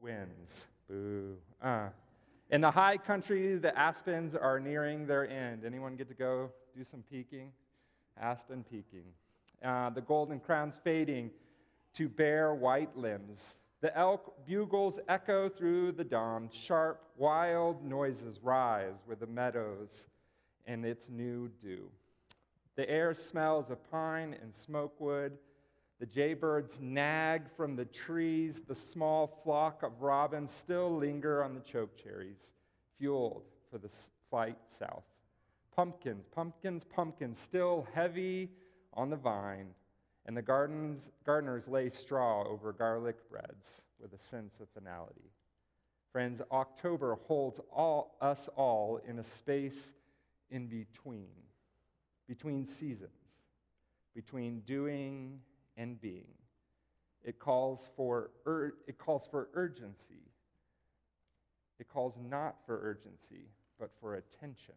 Winds. Boo. In the high country, the aspens are nearing their end. Anyone get to go do some peeking? Aspen peeking. The golden crown's fading to bare white limbs. The elk bugles echo through the dawn. Sharp, wild noises rise with the meadows and its new dew. The air smells of pine and smokewood. The jaybirds nag from the trees. The small flock of robins still linger on the chokecherries, fueled for the flight south. Pumpkins, pumpkins, pumpkins, still heavy on the vine, and the gardeners lay straw over garlic breads with a sense of finality. Friends, October holds us all in a space in between seasons, between doing and being. It calls for urgency. It calls not for urgency, but for attention.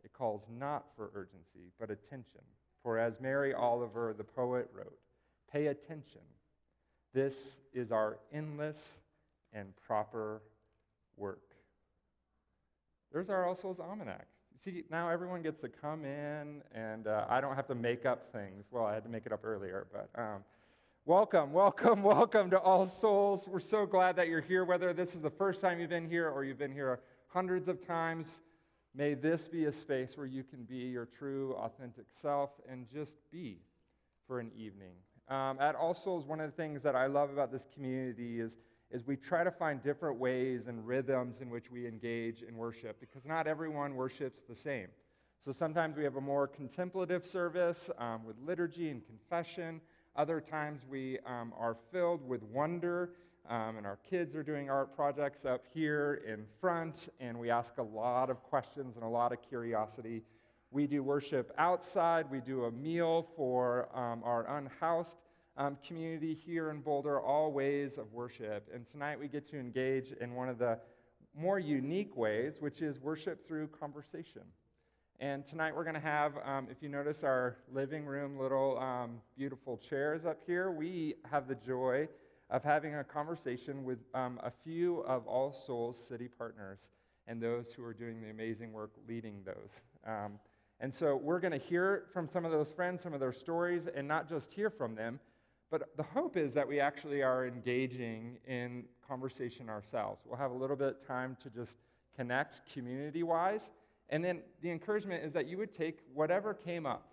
It calls not for urgency, but attention. For as Mary Oliver, the poet, wrote, pay attention. This is our endless and proper work. There's our All Souls Almanac. See, now everyone gets to come in, and I don't have to make up things. Well, I had to make it up earlier, but welcome, welcome, welcome to All Souls. We're so glad that you're here, whether this is the first time you've been here or you've been here hundreds of times. May this be a space where you can be your true, authentic self and just be for an evening. At All Souls, one of the things that I love about this community is we try to find different ways and rhythms in which we engage in worship, because not everyone worships the same. So sometimes we have a more contemplative service with liturgy and confession. Other times we are filled with wonder, and our kids are doing art projects up here in front, and we ask a lot of questions and a lot of curiosity. We do worship outside. We do a meal for our unhoused community here in Boulder, all ways of worship. And tonight we get to engage in one of the more unique ways, which is worship through conversation. And tonight we're going to have, if you notice our living room, little beautiful chairs up here, we have the joy of having a conversation with a few of All Souls city partners and those who are doing the amazing work leading those. And so we're going to hear from some of those friends, some of their stories, and not just hear from them, but the hope is that we actually are engaging in conversation ourselves. We'll have a little bit of time to just connect community-wise, and then the encouragement is that you would take whatever came up,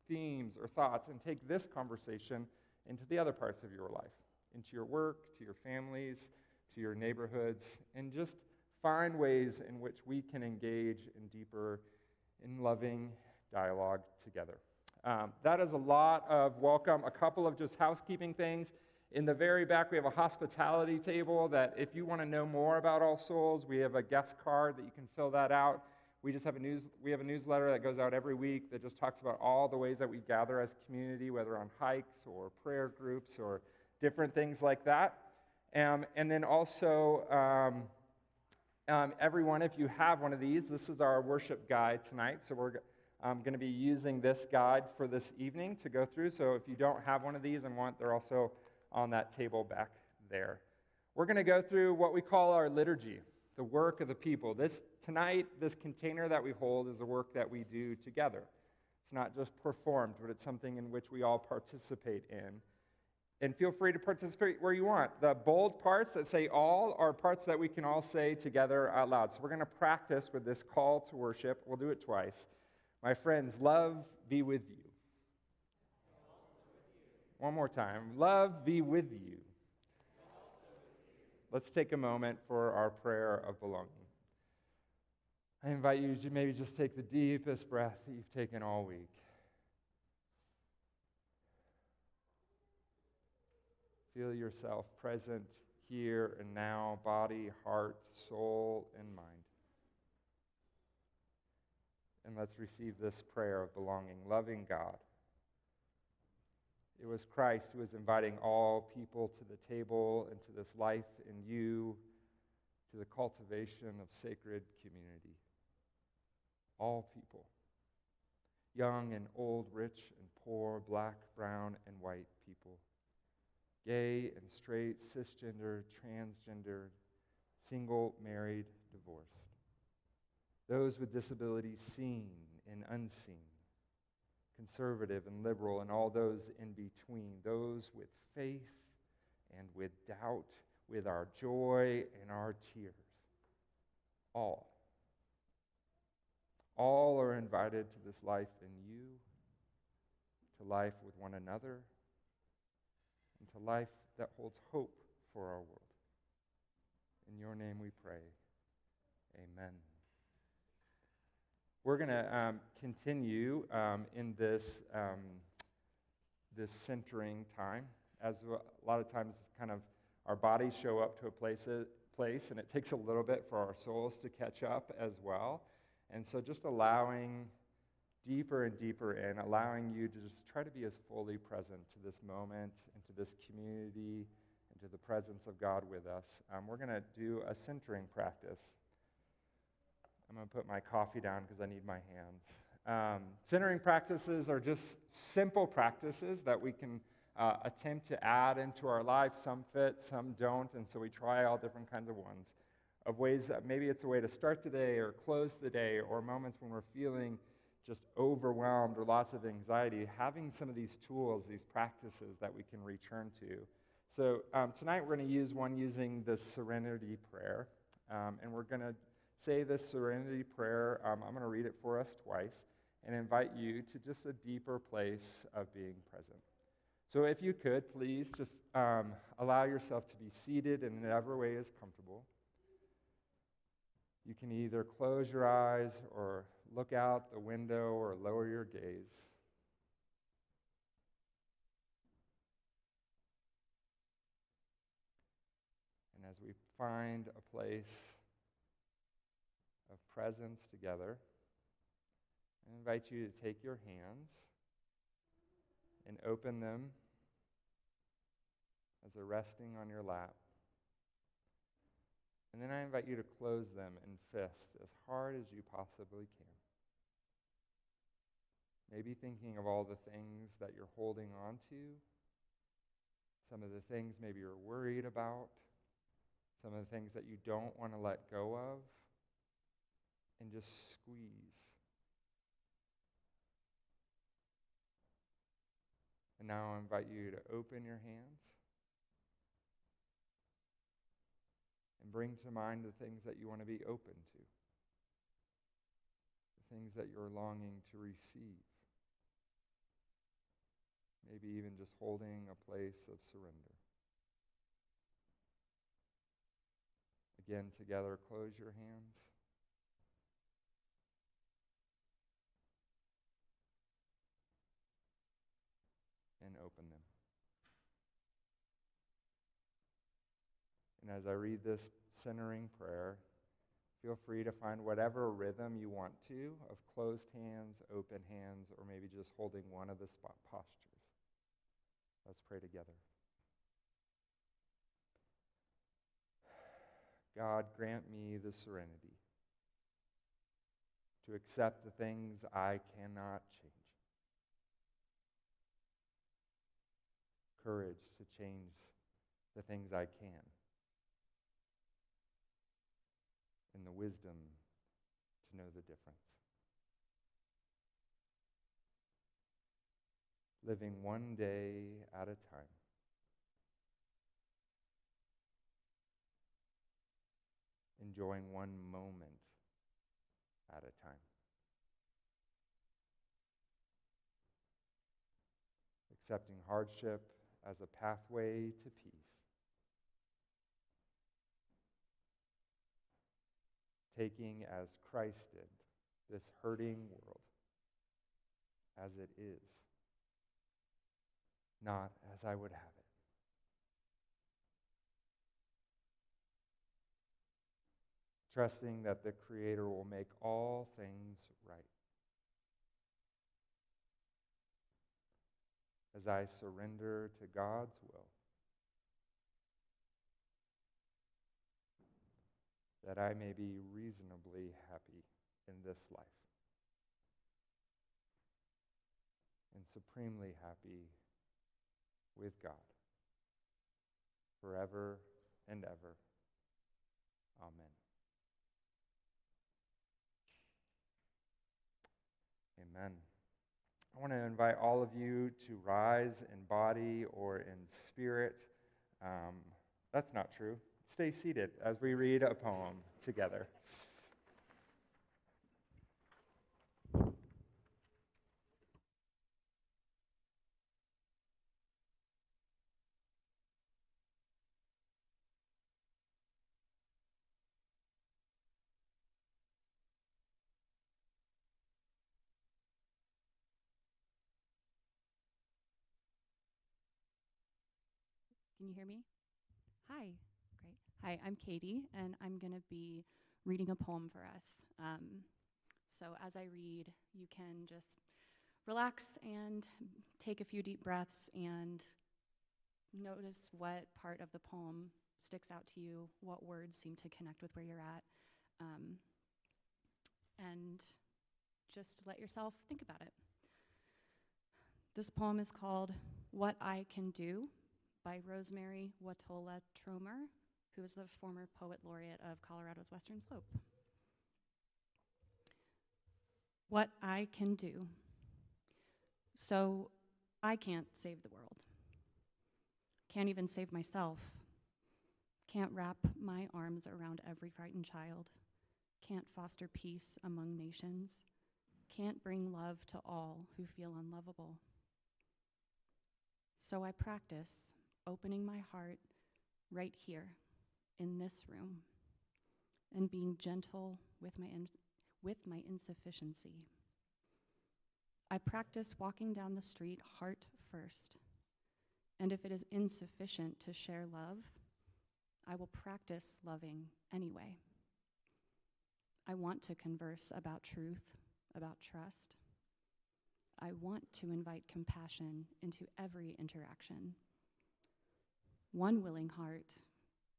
themes or thoughts, and take this conversation into the other parts of your life, into your work, to your families, to your neighborhoods, and just find ways in which we can engage in deeper, in loving dialogue together. That is a lot of welcome. A couple of just housekeeping things. In the very back, we have a hospitality table that if you want to know more about All Souls, we have a guest card that you can fill that out. We have a newsletter that goes out every week that just talks about all the ways that we gather as a community, whether on hikes or prayer groups or different things like that. And then also, everyone, if you have one of these, this is our worship guide tonight. So we're going to be using this guide for this evening to go through. So if you don't have one of these and want, they're also on that table back there. We're going to go through what we call our liturgy, the work of the people. Tonight, this container that we hold is the work that we do together. It's not just performed, but it's something in which we all participate in. And feel free to participate where you want. The bold parts that say all are parts that we can all say together out loud. So we're going to practice with this call to worship. We'll do it twice. My friends, love be with you. One more time. Love be with you. Let's take a moment for our prayer of belonging. I invite you to maybe just take the deepest breath that you've taken all week. Feel yourself present here and now, body, heart, soul, and mind. And let's receive this prayer of belonging. Loving God, it was Christ who was inviting all people to the table and to this life in you, to the cultivation of sacred community. All people, young and old, rich and poor, black, brown, and white people. gay and straight, cisgender, transgender, single, married, divorced. Those with disabilities seen and unseen, conservative and liberal, and all those in between. Those with faith and with doubt, with our joy and our tears. All. All are invited to this life in you, to life with one another, and to life that holds hope for our world. In your name we pray. Amen. We're going to continue in this centering time. As a lot of times, kind of our bodies show up to a place, and it takes a little bit for our souls to catch up as well. And so just allowing deeper and deeper in, allowing you to just try to be as fully present to this moment and to this community and to the presence of God with us. We're going to do a centering practice. I'm going to put my coffee down because I need my hands. Centering practices are just simple practices that we can attempt to add into our life. Some fit, some don't, and so we try all different kinds of ones. Of ways that maybe it's a way to start the day or close the day, or moments when we're feeling just overwhelmed or lots of anxiety, having some of these tools, these practices that we can return to. So tonight we're going to use one using the Serenity Prayer, and we're going to say this Serenity Prayer. I'm going to read it for us twice and invite you to just a deeper place of being present. So if you could, please just allow yourself to be seated in whatever way is comfortable. You can either close your eyes or look out the window or lower your gaze. And as we find a place of presence together, I invite you to take your hands and open them as they're resting on your lap. And then I invite you to close them and fist as hard as you possibly can. Maybe thinking of all the things that you're holding on to, some of the things maybe you're worried about, some of the things that you don't want to let go of, and just squeeze. And now I invite you to open your hands and bring to mind the things that you want to be open to, the things that you're longing to receive. Maybe even just holding a place of surrender. Again, together, close your hands. And open them. And as I read this centering prayer, feel free to find whatever rhythm you want to, of closed hands, open hands, or maybe just holding one of the spot postures. Let's pray together. God, grant me the serenity to accept the things I cannot change. Courage to change the things I can. And the wisdom to know the difference. Living one day at a time. Enjoying one moment at a time. Accepting hardship as a pathway to peace. Taking as Christ did this hurting world as it is, not as I would have it. Trusting that the Creator will make all things right. As I surrender to God's will, that I may be reasonably happy in this life, and supremely happy with God. forever and ever. Amen. Amen. I want to invite all of you to rise in body or in spirit. Um, that's not true. Stay seated as we read a poem together. Can you hear me? Hi. Great. Hi, I'm Katie, and I'm going to be reading a poem for us. So as I read, you can just relax and take a few deep breaths and notice what part of the poem sticks out to you, what words seem to connect with where you're at, and just let yourself think about it. This poem is called What I Can Do by Rosemary Watola Tromer, who is the former poet laureate of Colorado's Western Slope. What I can do. So I can't save the world. Can't even save myself. Can't wrap my arms around every frightened child. Can't foster peace among nations. Can't bring love to all who feel unlovable. So I practice opening my heart right here in this room and being gentle with my insufficiency. I practice walking down the street heart first, and if it is insufficient to share love, I will practice loving anyway. I want to converse about truth, about trust. I want to invite compassion into every interaction. One willing heart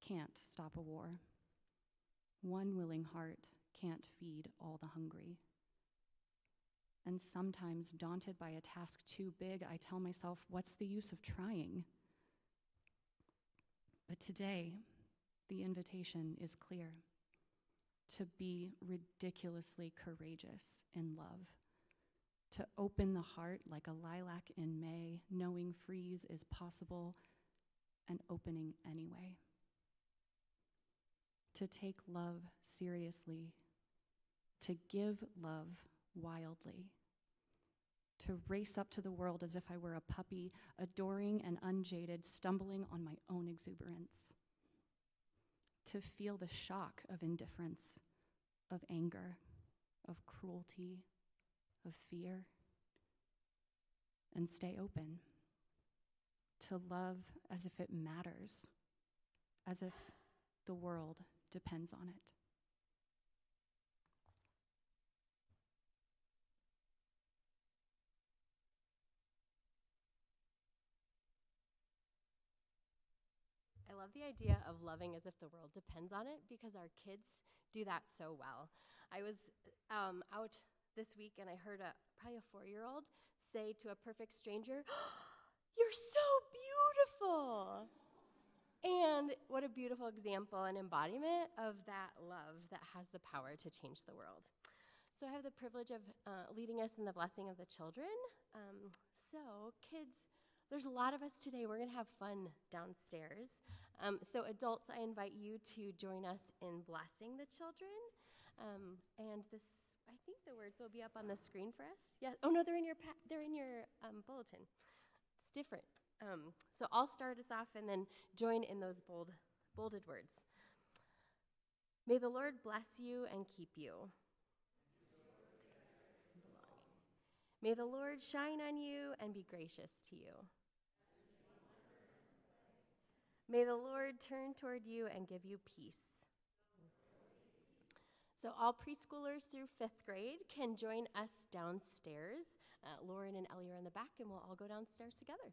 can't stop a war. One willing heart can't feed all the hungry. And sometimes, daunted by a task too big, I tell myself, what's the use of trying? But today, the invitation is clear: to be ridiculously courageous in love, to open the heart like a lilac in May, knowing freeze is possible and opening anyway. To take love seriously, to give love wildly, to race up to the world as if I were a puppy, adoring and unjaded, stumbling on my own exuberance. To feel the shock of indifference, of anger, of cruelty, of fear, and stay open. To love as if it matters, as if the world depends on it. I love the idea of loving as if the world depends on it because our kids do that so well. I was out this week and I heard probably a 4-year-old say to a perfect stranger, "You're so beautiful." And what a beautiful example and embodiment of that love that has the power to change the world. So I have the privilege of leading us in the blessing of the children. So kids, there's a lot of us today. We're going to have fun downstairs. So adults, I invite you to join us in blessing the children. And this, I think the words will be up on the screen for us. Yeah. Oh no, they're in your bulletin. It's different. So I'll start us off and then join in those bolded words. May the Lord bless you and keep you. May the Lord shine on you and be gracious to you. May the Lord turn toward you and give you peace. So all preschoolers through 5th grade can join us downstairs. Lauren and Ellie are in the back, and we'll all go downstairs together.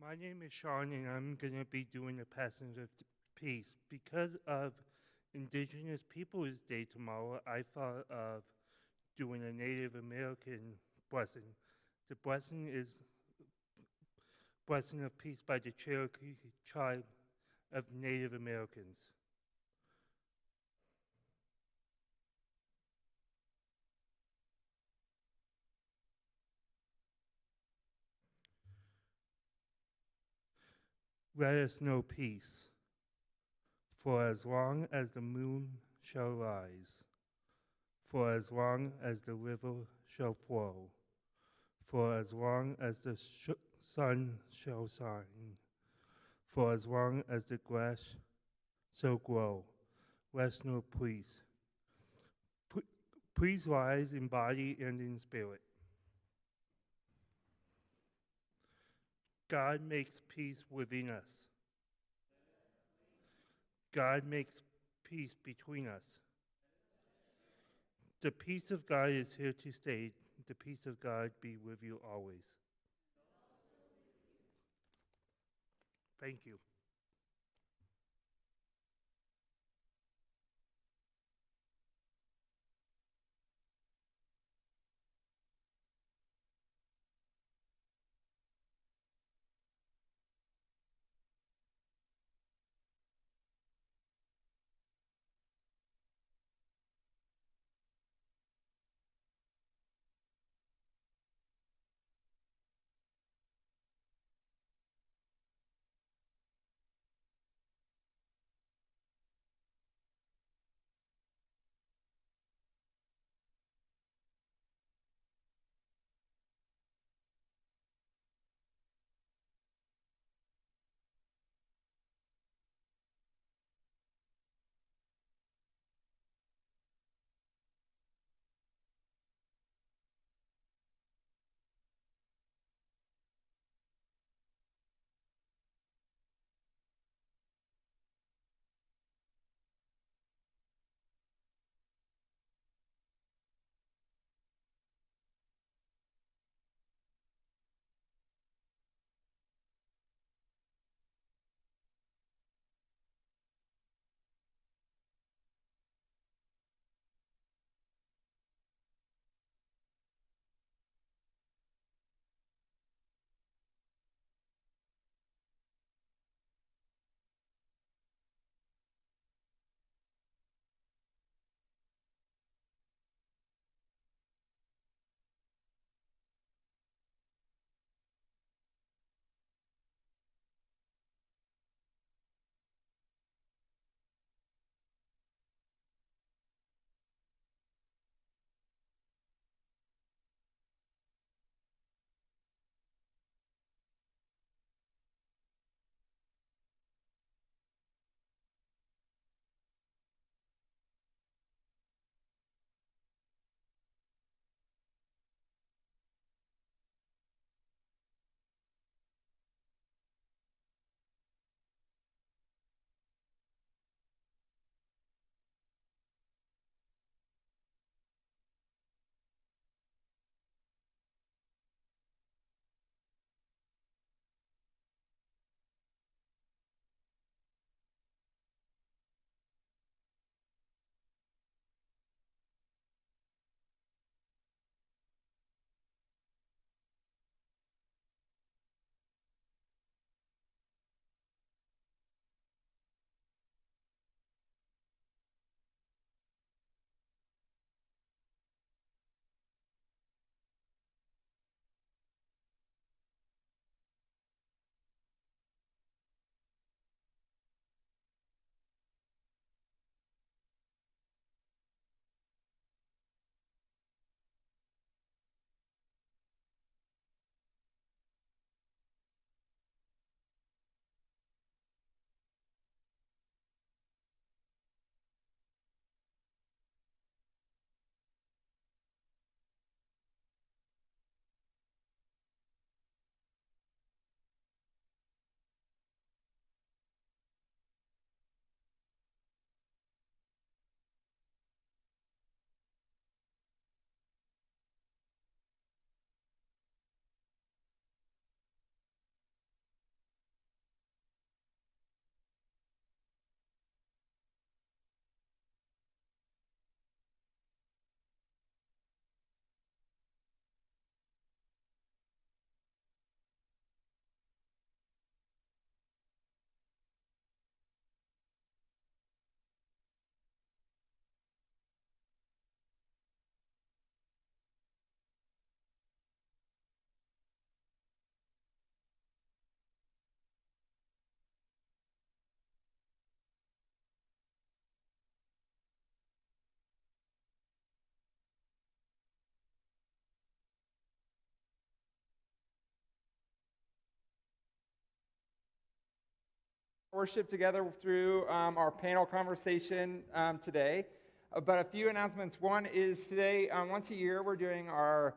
My name is Sean, and I'm going to be doing the Passage of Peace. Because of Indigenous Peoples Day tomorrow, I thought of doing a Native American blessing. The blessing is Blessing of Peace by the Cherokee tribe of Native Americans. Let us know peace, for as long as the moon shall rise, for as long as the river shall flow, for as long as the sun shall shine, for as long as the grass shall grow, rest nor peace. Please rise in body and in spirit. God makes peace within us. God makes peace between us. The peace of God is here to stay. The peace of God be with you always. Thank you. worship together through our panel conversation today. But a few announcements. One is today, once a year, we're doing our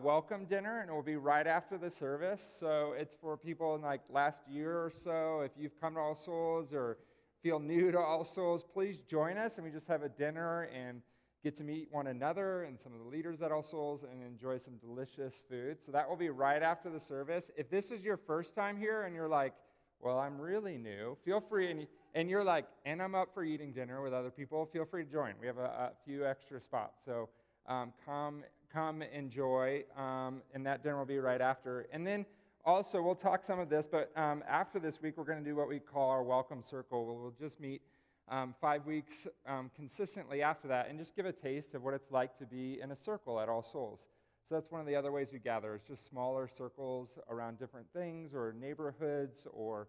welcome dinner, and it will be right after the service. So it's for people in like last year or so. If you've come to All Souls or feel new to All Souls, please join us, and we just have a dinner and get to meet one another and some of the leaders at All Souls and enjoy some delicious food. So that will be right after the service. If this is your first time here and you're like, well, I'm really new, feel free, and you're like, and I'm up for eating dinner with other people, feel free to join. We have a few extra spots. So come enjoy, and that dinner will be right after. And then also, we'll talk some of this, but after this week, we're going to do what we call our welcome circle. We'll just meet 5 weeks consistently after that and just give a taste of what it's like to be in a circle at All Souls. So that's one of the other ways we gather. It's just smaller circles around different things or neighborhoods or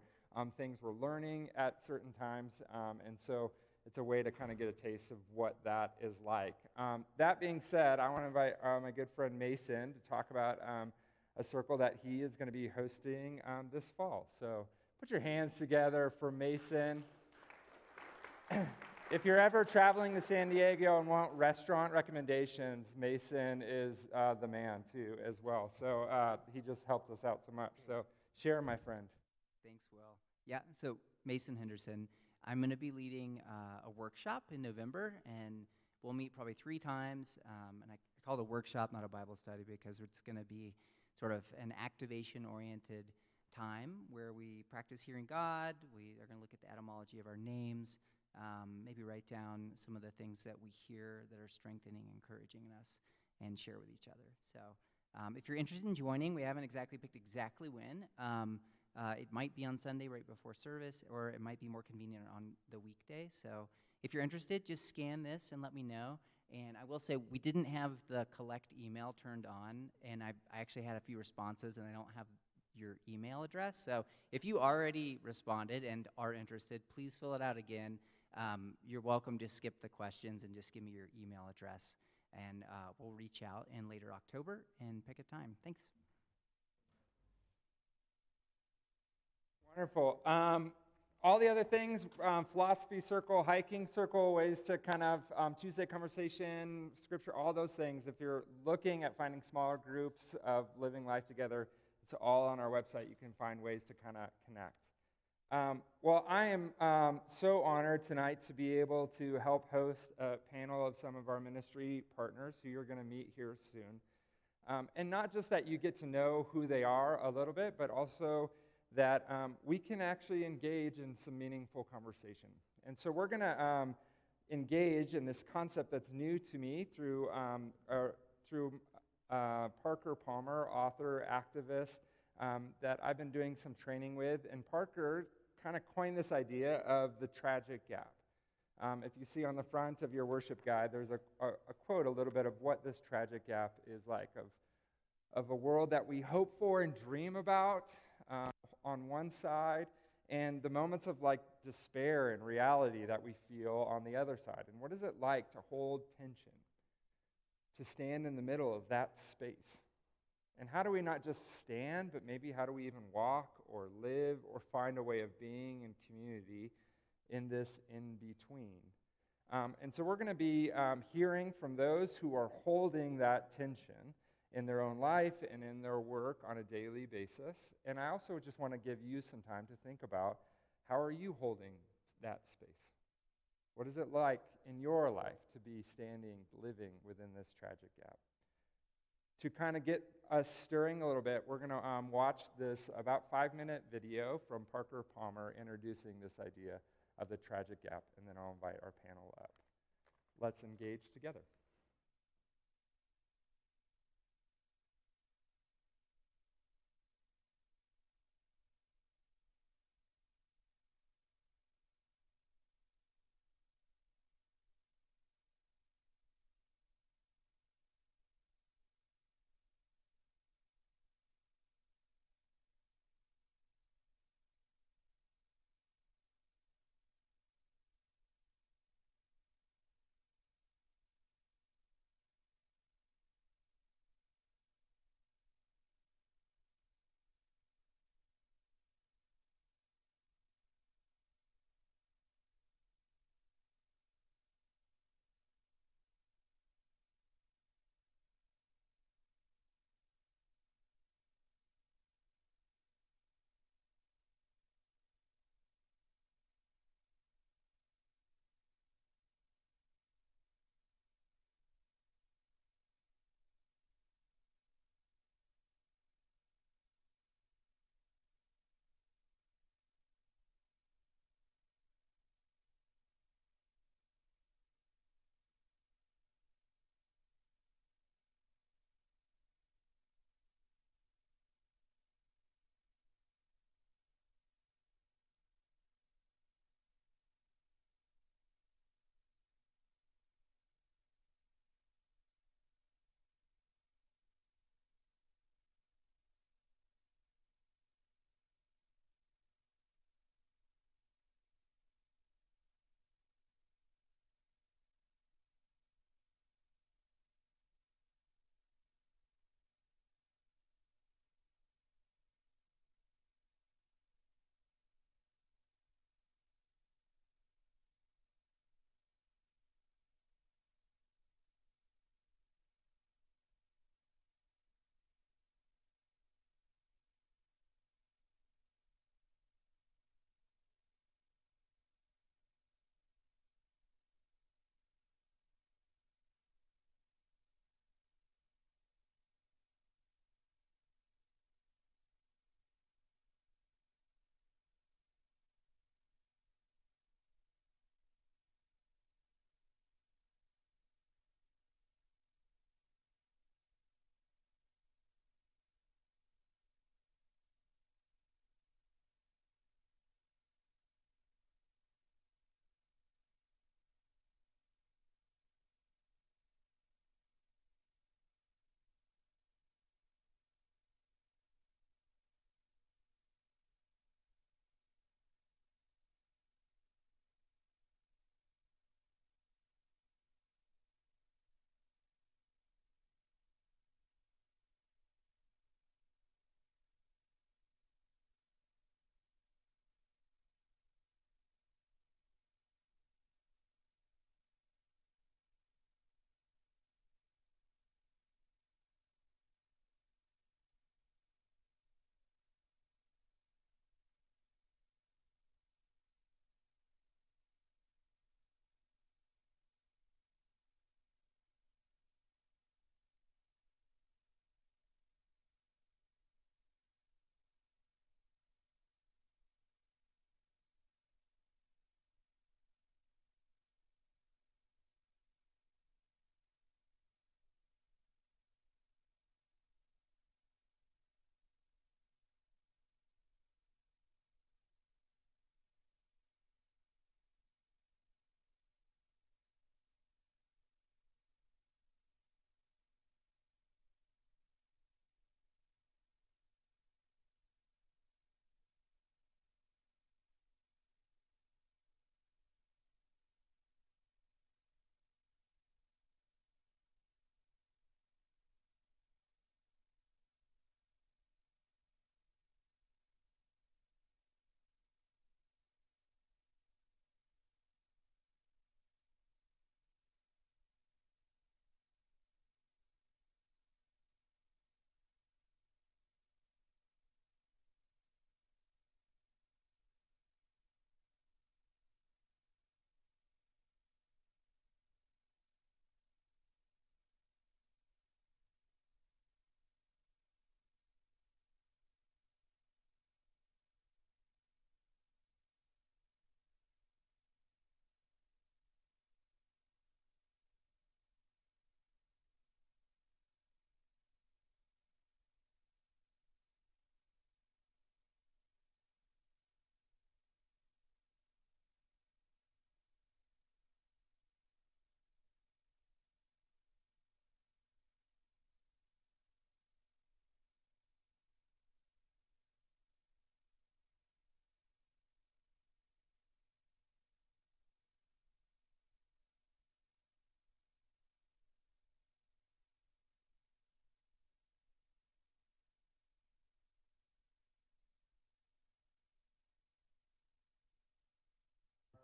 things we're learning at certain times. And so it's a way to kind of get a taste of what that is like. That being said, I want to invite my good friend Mason to talk about a circle that he is going to be hosting this fall. So put your hands together for Mason. If you're ever traveling to San Diego and want restaurant recommendations, Mason is the man too as well. So he just helped us out so much. So share, my friend. Thanks, Will. Yeah, so Mason Henderson. I'm going to be leading a workshop in November, and we'll meet probably 3 times. And I call it a workshop, not a Bible study, because it's going to be sort of an activation-oriented time where we practice hearing God. We are going to look at the etymology of our names, maybe write down some of the things that we hear that are strengthening, encouraging us, and share with each other. So if you're interested in joining, we haven't exactly picked exactly when. It might be on Sunday right before service, or it might be more convenient on the weekday. So if you're interested, just scan this and let me know. And I will say we didn't have the collect email turned on, and I actually had a few responses, and I don't have your email address. So if you already responded and are interested, please fill it out again. You're welcome to skip the questions and just give me your email address, and we'll reach out in later October and pick a time. Thanks. Wonderful. All the other things, philosophy circle, hiking circle, ways to kind of Tuesday conversation, scripture, all those things. If you're looking at finding smaller groups of living life together, it's all on our website. You can find ways to kind of connect. Well, I am so honored tonight to be able to help host a panel of some of our ministry partners who you're going to meet here soon. And not just that you get to know who they are a little bit, but also that we can actually engage in some meaningful conversation. And so we're going to engage in this concept that's new to me through Parker Palmer, author, activist, that I've been doing some training with. And Parker kind of coined this idea of the tragic gap. If you see on the front of your worship guide, there's a quote a little bit of what this tragic gap is like, of a world that we hope for and dream about on one side, and the moments of like despair and reality that we feel on the other side. And what is it like to hold tension, to stand in the middle of that space? And how do we not just stand, but maybe how do we even walk or live or find a way of being in community in this in-between? And so we're going to be hearing from those who are holding that tension in their own life and in their work on a daily basis. And I also just want to give you some time to think about, how are you holding that space? What is it like in your life to be standing, living within this tragic gap? To kind of get us stirring a little bit, we're going to watch this about 5-minute video from Parker Palmer introducing this idea of the tragic gap, and then I'll invite our panel up. Let's engage together.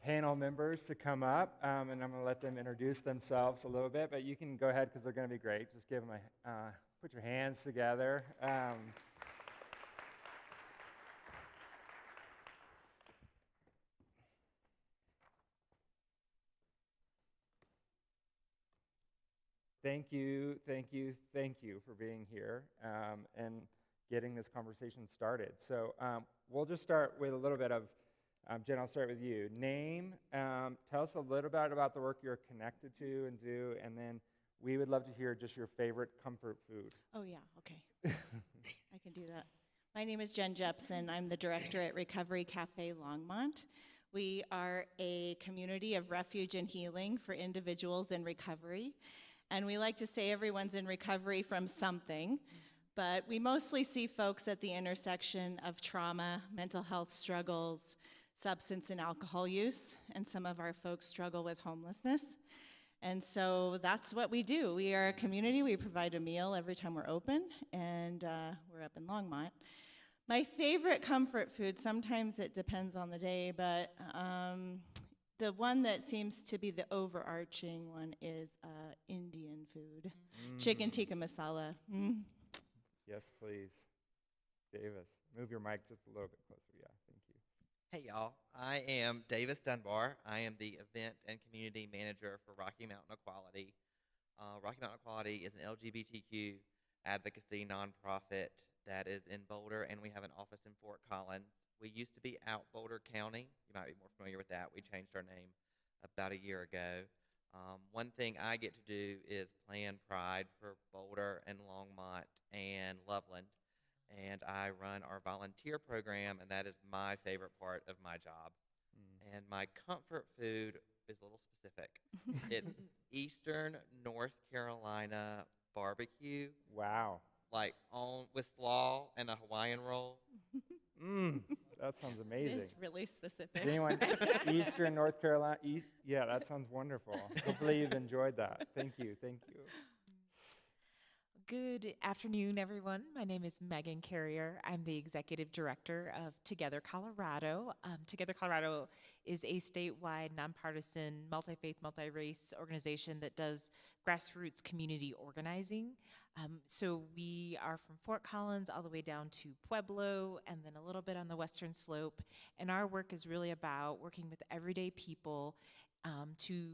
panel members to come up, and I'm going to let them introduce themselves a little bit, but you can go ahead because they're going to be great. Just give them put your hands together. Thank you, thank you, thank you for being here and getting this conversation started. So we'll just start with a little bit of, Jen, I'll start with you. Name, tell us a little bit about the work you're connected to and do, and then we would love to hear just your favorite comfort food. Oh, yeah, okay. I can do that. My name is Jen Jepson. I'm the director at Recovery Cafe Longmont. We are a community of refuge and healing for individuals in recovery. And we like to say everyone's in recovery from something, but we mostly see folks at the intersection of trauma, mental health struggles, substance and alcohol use, and some of our folks struggle with homelessness. And so that's what we do. We are a community. We provide a meal every time we're open, and we're up in Longmont. My favorite comfort food, sometimes it depends on the day, but the one that seems to be the overarching one is Indian food. Chicken tikka masala. Yes, please. Davis, move your mic just a little bit closer. Yeah, thank you. Hey y'all, I am Davis Dunbar. I am the event and community manager for Rocky Mountain Equality. Rocky Mountain Equality is an LGBTQ advocacy nonprofit that is in Boulder, and we have an office in Fort Collins. We used to be out Boulder County. You might be more familiar with that. We changed our name about a year ago. One thing I get to do is plan Pride for Boulder and Longmont and Loveland. And I run our volunteer program, and that is my favorite part of my job. And my comfort food is a little specific. It's Eastern North Carolina barbecue, Wow. like with slaw and a Hawaiian roll. That sounds It amazing. is really specific. Anyone, Eastern North Carolina? Yeah, that sounds wonderful. Hopefully you've enjoyed that. Thank you, thank you. Good afternoon, everyone. My name is Megan Carrier. I'm the executive director of Together Colorado. Together Colorado is a statewide, nonpartisan, multi-faith, multi-race organization that does grassroots community organizing. So we are from Fort Collins all the way down to Pueblo and then a little bit on the western slope. And our work is really about working with everyday people to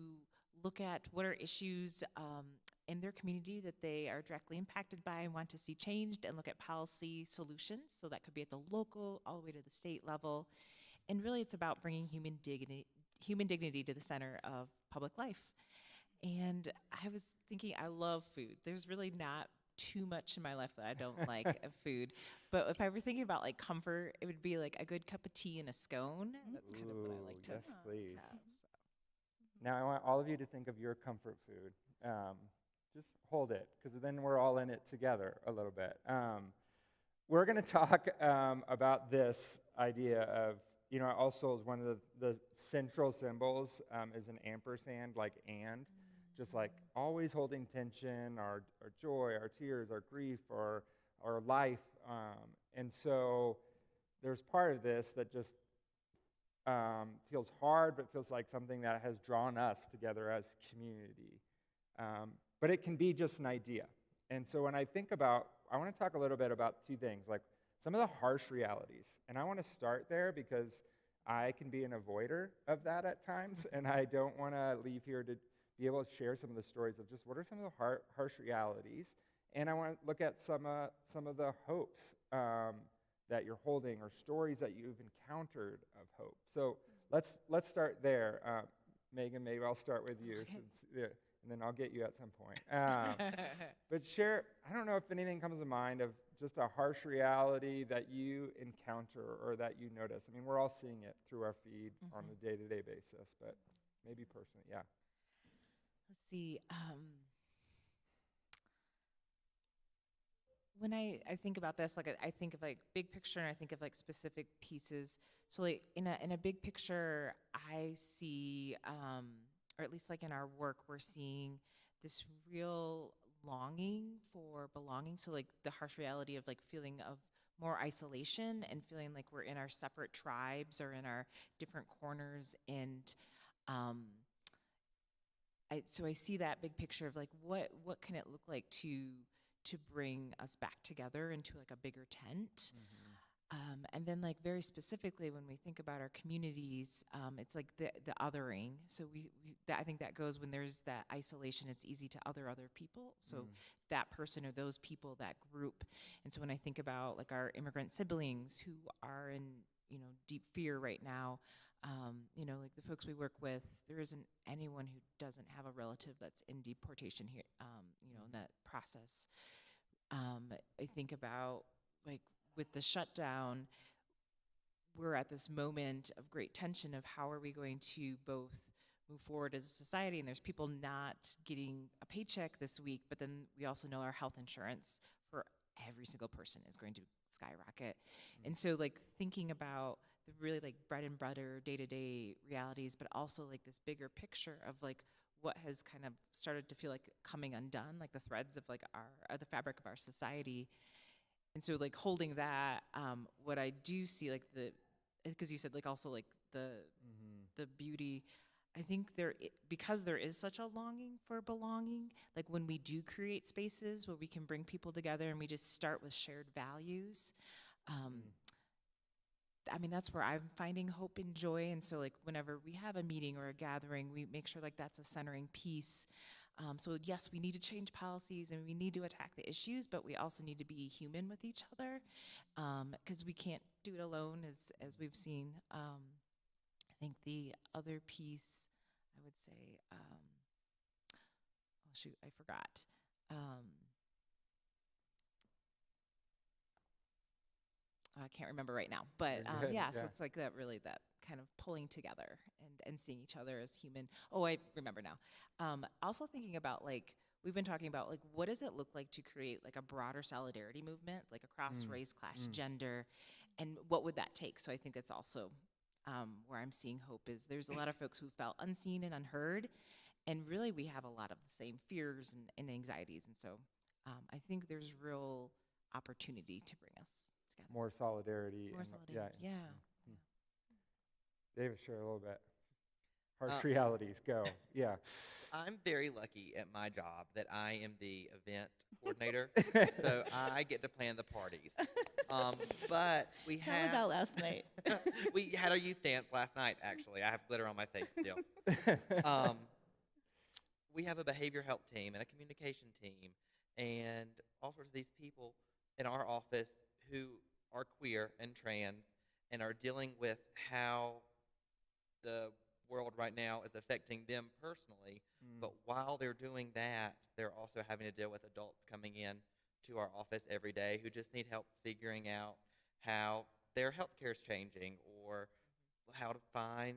look at what are issues in their community that they are directly impacted by and want to see changed, and look at policy solutions. So that could be at the local all the way to the state level. And really it's about bringing human dignity to the center of public life. And I was thinking, I love food. There's really not too much in my life that I don't like of food. But if I were thinking about like comfort, it would be like a good cup of tea and a scone. That's kind of what I like to Yes, please. have. Now I want all of you to think of your comfort food. Just hold it, because then we're all in it together a little bit. We're going to talk about this idea of, also is one of the central symbols is an ampersand, like and, just like always holding tension, our joy, our tears, our grief, our life. And so there's part of this that just feels hard, but feels like something that has drawn us together as community. But it can be just an idea. And so when I think about, I want to talk a little bit about two things, like some of the harsh realities. And I want to start there because I can be an avoider of that at times, and I don't want to leave here to be able to share some of the stories of just what are some of the harsh realities. And I want to look at some of the hopes that you're holding, or stories that you've encountered of hope. So let's start there. Megan, maybe I'll start with you. Okay. And then I'll get you at some point. But share, I don't know if anything comes to mind of just a harsh reality that you encounter or that you notice. I mean, we're all seeing it through our feed on a day-to-day basis, but maybe personally, yeah. Let's see. When I think about this, like I think of like big picture, and I think of like specific pieces. So like in a big picture, I see, or at least like in our work, we're seeing this real longing for belonging. So like the harsh reality of like feeling of more isolation and feeling like we're in our separate tribes or in our different corners. And um, so I see that big picture of like what can it look like to bring us back together into like a bigger tent. And then like very specifically when we think about our communities, it's like the othering. So I think that goes when there's that isolation, it's easy to other people. So that person or those people, that group. And so when I think about like our immigrant siblings who are in, deep fear right now, like the folks we work with, there isn't anyone who doesn't have a relative that's in deportation here, in that process. I think about like with the shutdown, we're at this moment of great tension of how are we going to both move forward as a society, and there's people not getting a paycheck this week, but then we also know our health insurance for every single person is going to skyrocket. And so like thinking about the really like bread and butter day-to-day realities, but also like this bigger picture of like what has kind of started to feel like coming undone, like the threads of like the fabric of our society. And so like holding that, what I do see like because you said like also like the beauty, I think because there is such a longing for belonging, like when we do create spaces where we can bring people together and we just start with shared values, I mean, that's where I'm finding hope and joy. And so like whenever we have a meeting or a gathering, we make sure like that's a centering piece. So yes, we need to change policies and we need to attack the issues, but we also need to be human with each other, because we can't do it alone, as we've seen. I think the other piece, I would say, oh shoot, I forgot. I can't remember right now, but so it's like that really that kind of pulling together and seeing each other as human. Oh, I remember now. Also thinking about like, we've been talking about like, what does it look like to create like a broader solidarity movement, like across race, class, gender, and what would that take? So I think that's also where I'm seeing hope is there's a lot of folks who felt unseen and unheard, and really we have a lot of the same fears and anxieties. And so I think there's real opportunity to bring us together. More solidarity. More solidarity, yeah. David, share a little bit. Harsh realities, go. Yeah. I'm very lucky at my job that I am the event coordinator, so I get to plan the parties. But we Tell about last night. we had our youth dance last night, actually. I have glitter on my face still. We have a behavior health team and a communication team and all sorts of these people in our office who are queer and trans and are dealing with how the world right now is affecting them personally. But while they're doing that, they're also having to deal with adults coming in to our office every day who just need help figuring out how their healthcare is changing or how to find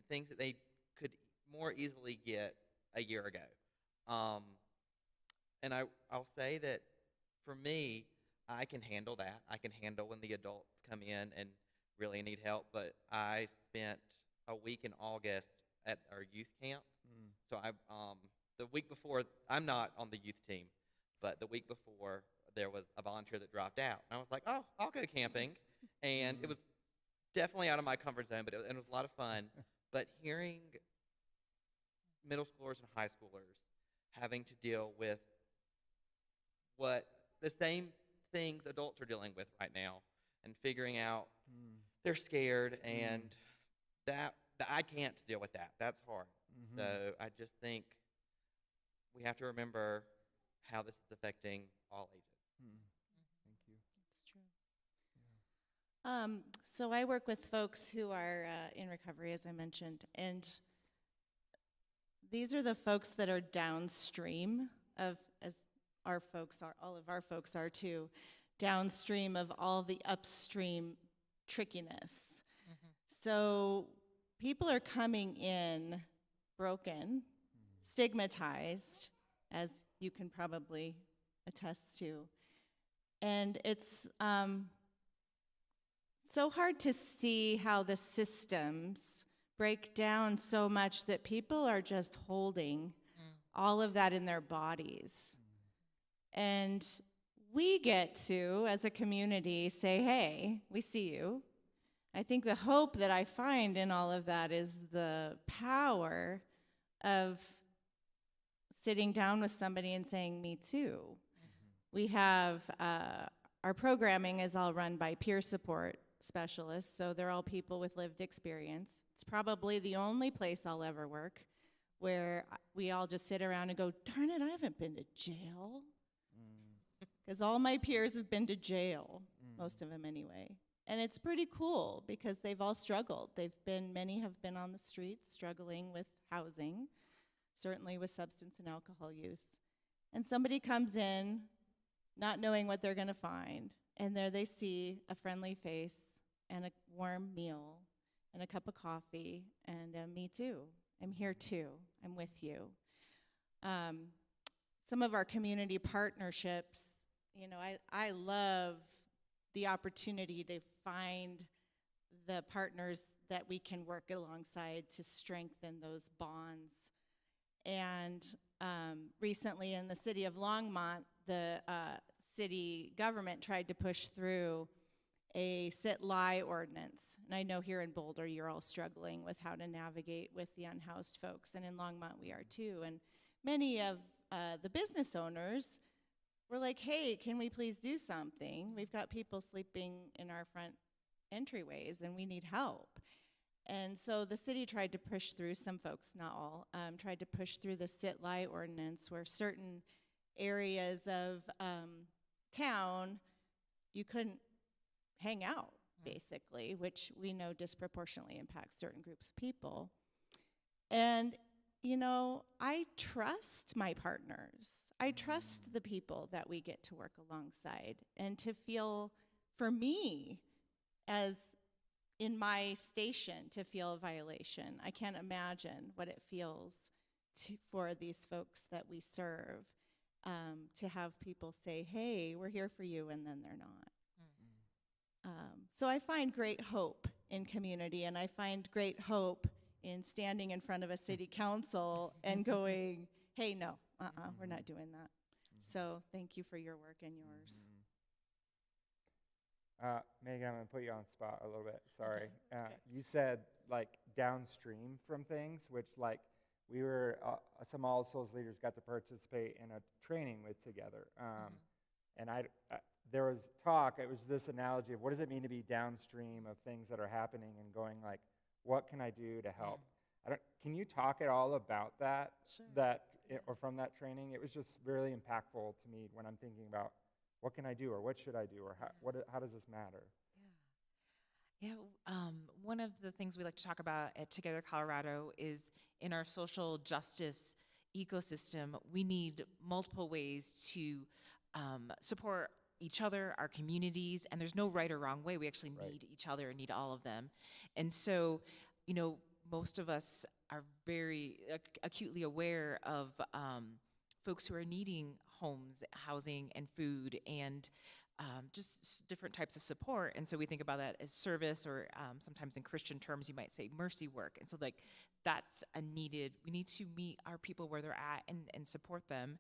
things that they could more easily get a year ago. And I'll say that for me, I can handle that. I can handle when the adults come in and really need help. But I spent a week in August at our youth camp. So the week before, I'm not on the youth team, but the week before there was a volunteer that dropped out. And I was like, oh, I'll go camping. And it was definitely out of my comfort zone, but it was a lot of fun. But hearing middle schoolers and high schoolers having to deal with what the same things adults are dealing with right now and figuring out they're scared and that I can't deal with that. That's hard. So I just think we have to remember how this is affecting all ages. Thank you. That's true. So I work with folks who are in recovery, as I mentioned, and these are the folks that are downstream of, as our folks are, all of our folks are too, downstream of all the upstream trickiness. So people are coming in broken, stigmatized, as you can probably attest to. And it's so hard to see how the systems break down so much that people are just holding all of that in their bodies. And we get to, as a community, say, hey, we see you. I think the hope that I find in all of that is the power of sitting down with somebody and saying, me too. We have, our programming is all run by peer support specialists, so they're all people with lived experience. It's probably the only place I'll ever work where we all just sit around and go, darn it, I haven't been to jail. Because all my peers have been to jail, most of them anyway. And it's pretty cool because they've all struggled. Many have been on the streets struggling with housing, certainly with substance and alcohol use. And somebody comes in not knowing what they're gonna find, and there they see a friendly face and a warm meal and a cup of coffee, and me too. I'm here too. I'm with you. Some of our community partnerships, you know, I love the opportunity to find the partners that we can work alongside to strengthen those bonds. And recently in the city of Longmont, the city government tried to push through a sit-lie ordinance. And I know here in Boulder, you're all struggling with how to navigate with the unhoused folks, and in Longmont we are too. And many of the business owners were like, hey, can we please do something? We've got people sleeping in our front entryways and we need help. And so the city tried to push through, some folks, not all, tried to push through the sit-lie ordinance where certain areas of town, you couldn't hang out, basically, which we know disproportionately impacts certain groups of people. And, you know, I trust my partners. I trust the people that we get to work alongside, and to feel, for me, as in my station, to feel a violation. I can't imagine what it feels for these folks that we serve, to have people say, hey, we're here for you, and then they're not. So I find great hope in community, and I find great hope in standing in front of a city council and going, hey, no, we're not doing that. So thank you for your work and yours. Megan, I'm going to put you on the spot a little bit. Sorry. Okay. You said, like, downstream from things, which, like, we were, some All Souls leaders got to participate in a training with together. And there was talk, it was this analogy of what does it mean to be downstream of things that are happening, and going like, what can I do to help? Can you talk at all about that? Sure. Or from that training? It was just really impactful to me when I'm thinking about what can I do, or what should I do, or how does this matter? Yeah, one of the things we like to talk about at Together Colorado is in our social justice ecosystem, we need multiple ways to support each other, our communities, and there's no right or wrong way. We actually need each other and need all of them. And so, you know, most of us are very acutely aware of folks who are needing homes, housing, and food, and just different types of support. And so we think about that as service, or sometimes in Christian terms, you might say mercy work. And so like that's we need to meet our people where they're at and support them.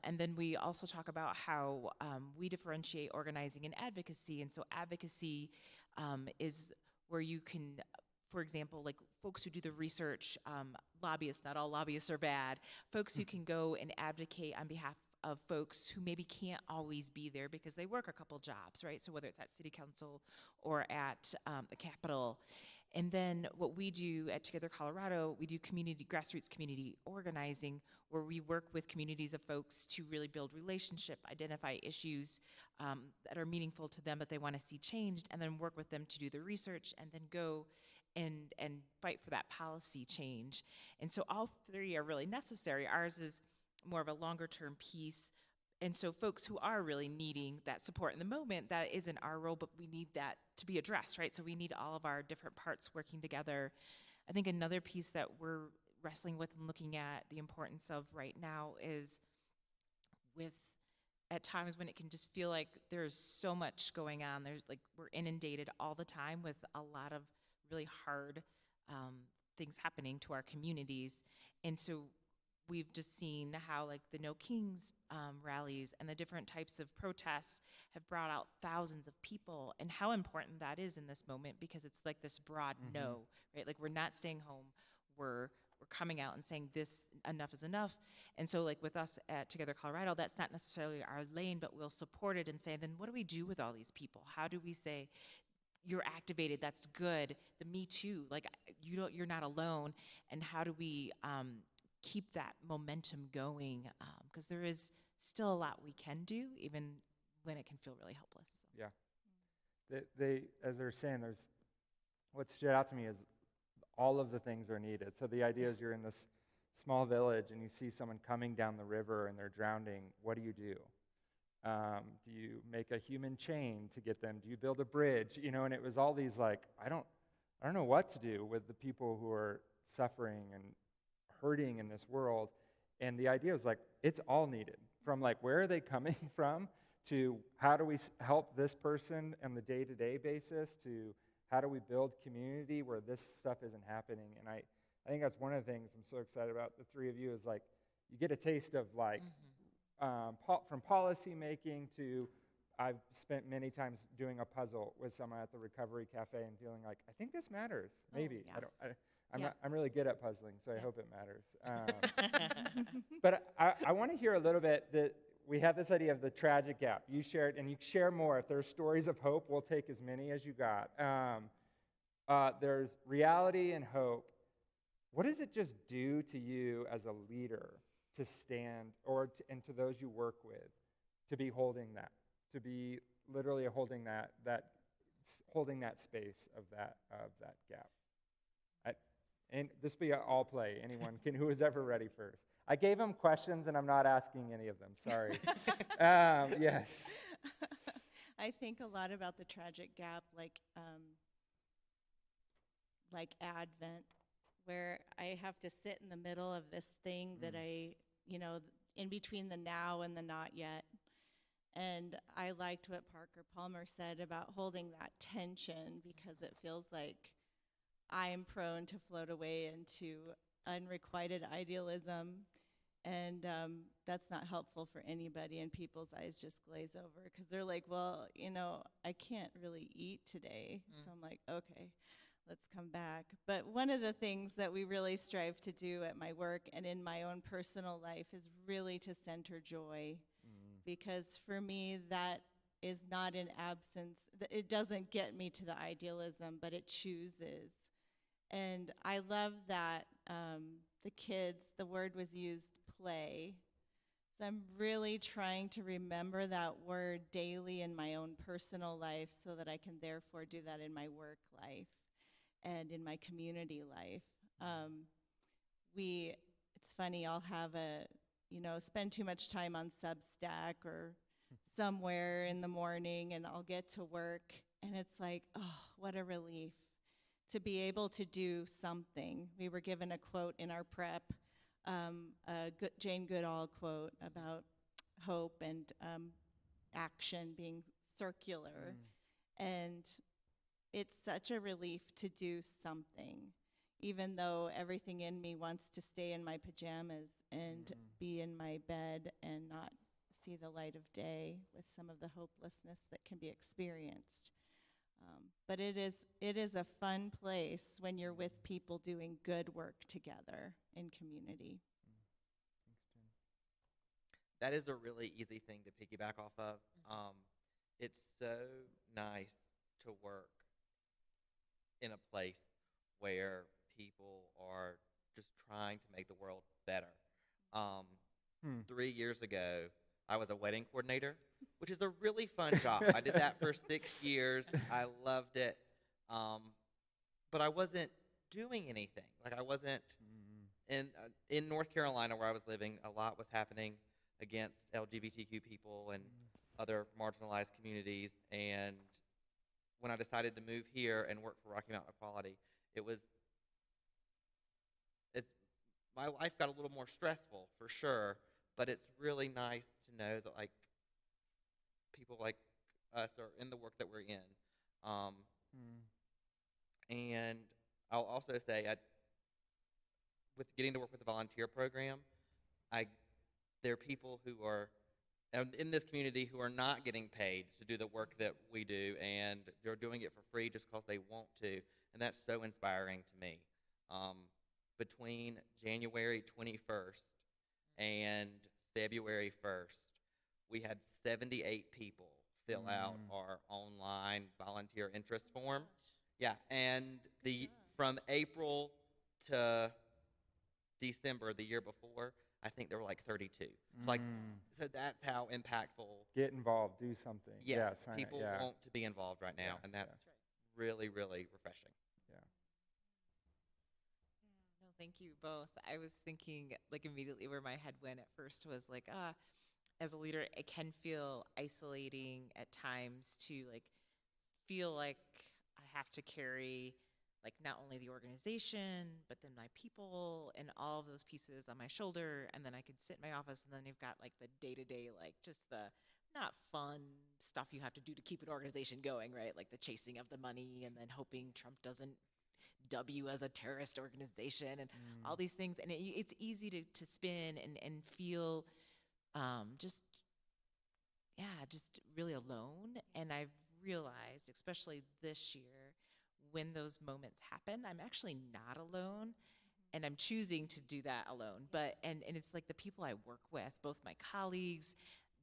And then we also talk about how we differentiate organizing and advocacy. And so advocacy is where you can, for example, like folks who do the research, lobbyists, not all lobbyists are bad, folks who can go and advocate on behalf of folks who maybe can't always be there because they work a couple jobs, right? So whether it's at City Council or at the Capitol. And then what we do at Together Colorado, we do grassroots community organizing, where we work with communities of folks to really build relationship, identify issues that are meaningful to them that they want to see changed, and then work with them to do the research, and then go and fight for that policy change. And so all three are really necessary. Ours is more of a longer term piece. And so folks who are really needing that support in the moment, that isn't our role, but we need that to be addressed, right? So we need all of our different parts working together. I think another piece that we're wrestling with and looking at the importance of right now is with at times when it can just feel like there's so much going on. There's like we're inundated all the time with a lot of really hard things happening to our communities. And so we've just seen how like the No Kings rallies and the different types of protests have brought out thousands of people, and how important that is in this moment, because it's like this broad no, right? Like we're not staying home, we're coming out and saying this, enough is enough. And so like with us at Together Colorado, that's not necessarily our lane, but we'll support it and say, then what do we do with all these people? How do we say, you're activated, that's good, the Me Too, like you're not alone, and how do we keep that momentum going, because there is still a lot we can do, even when it can feel really helpless. So. Yeah. As they're saying, what stood out to me is all of the things are needed. So the idea is you're in this small village and you see someone coming down the river and they're drowning. What do you do? Do you make a human chain to get them? Do you build a bridge? And it was all these like, I don't know what to do with the people who are suffering and hurting in this world. And the idea was like, it's all needed. From like, where are they coming from, to how do we help this person on the day-to-day basis, to how do we build community where this stuff isn't happening. And I think that's one of the things I'm so excited about the three of you, is like, you get a taste of like, from policy making to, I've spent many times doing a puzzle with someone at the Recovery Cafe and feeling like, I think this matters. Maybe. I'm really good at puzzling, so I hope it matters. But I want to hear a little bit that we have this idea of the tragic gap. You shared, and you share more. If there's stories of hope, we'll take as many as you got. There's reality and hope. What does it just do to you as a leader to stand, and to those you work with, to be holding that, to be literally holding that space of that gap? And this be all play. Anyone can, who is ever ready first. I gave them questions, and I'm not asking any of them. Sorry. Yes. I think a lot about the tragic gap, like Advent, where I have to sit in the middle of this thing that in between the now and the not yet. And I liked what Parker Palmer said about holding that tension, because it feels like I'm prone to float away into unrequited idealism, and that's not helpful for anybody, and people's eyes just glaze over because they're like, well, I can't really eat today. So I'm like, okay, let's come back. But one of the things that we really strive to do at my work and in my own personal life is really to center joy, because for me that is not an absence. It doesn't get me to the idealism, but it chooses. And I love that the kids, the word was used, play. So I'm really trying to remember that word daily in my own personal life, so that I can therefore do that in my work life and in my community life. It's funny, I'll have spend too much time on Substack or somewhere in the morning, and I'll get to work, and it's like, oh, what a relief to be able to do something. We were given a quote in our prep, Jane Goodall quote about hope and action being circular. And it's such a relief to do something, even though everything in me wants to stay in my pajamas and be in my bed and not see the light of day with some of the hopelessness that can be experienced. But it is a fun place when you're with people doing good work together in community. That is a really easy thing to piggyback off of. It's so nice to work in a place where people are just trying to make the world better. 3 years ago, I was a wedding coordinator, which is a really fun job. I did that for 6 years. I loved it. But I wasn't doing anything. Like, I wasn't in North Carolina, where I was living. A lot was happening against LGBTQ people and other marginalized communities. And when I decided to move here and work for Rocky Mountain Equality, my life got a little more stressful, for sure, but it's really nice to know that, like, people like us are in the work that we're in. And I'll also say, with getting to work with the volunteer program, I there are people who are in this community who are not getting paid to do the work that we do, and they're doing it for free just because they want to, and that's so inspiring to me. Um, between January 21st and February 1st, we had 78 people fill out our online volunteer interest form. Yeah, and from April to December the year before, I think there were like 32. Like, so that's how impactful. Get involved, do something. Yes, Yeah, sign people yeah. want to be involved right now, Yeah, and that's yeah. really, really refreshing. Yeah. No, thank you both. I was thinking, like, immediately where my head went at first was like, as a leader, it can feel isolating at times to like feel like I have to carry like not only the organization, but then my people and all of those pieces on my shoulder. And then I could sit in my office, and then you've got like the day-to-day, like just the not fun stuff you have to do to keep an organization going, right? Like the chasing of the money and then hoping Trump doesn't dub you as a terrorist organization and all these things. And it's easy to spin and feel just, yeah, just really alone. And I've realized, especially this year, when those moments happen, I'm actually not alone. And I'm choosing to do that alone. But and it's like the people I work with, both my colleagues,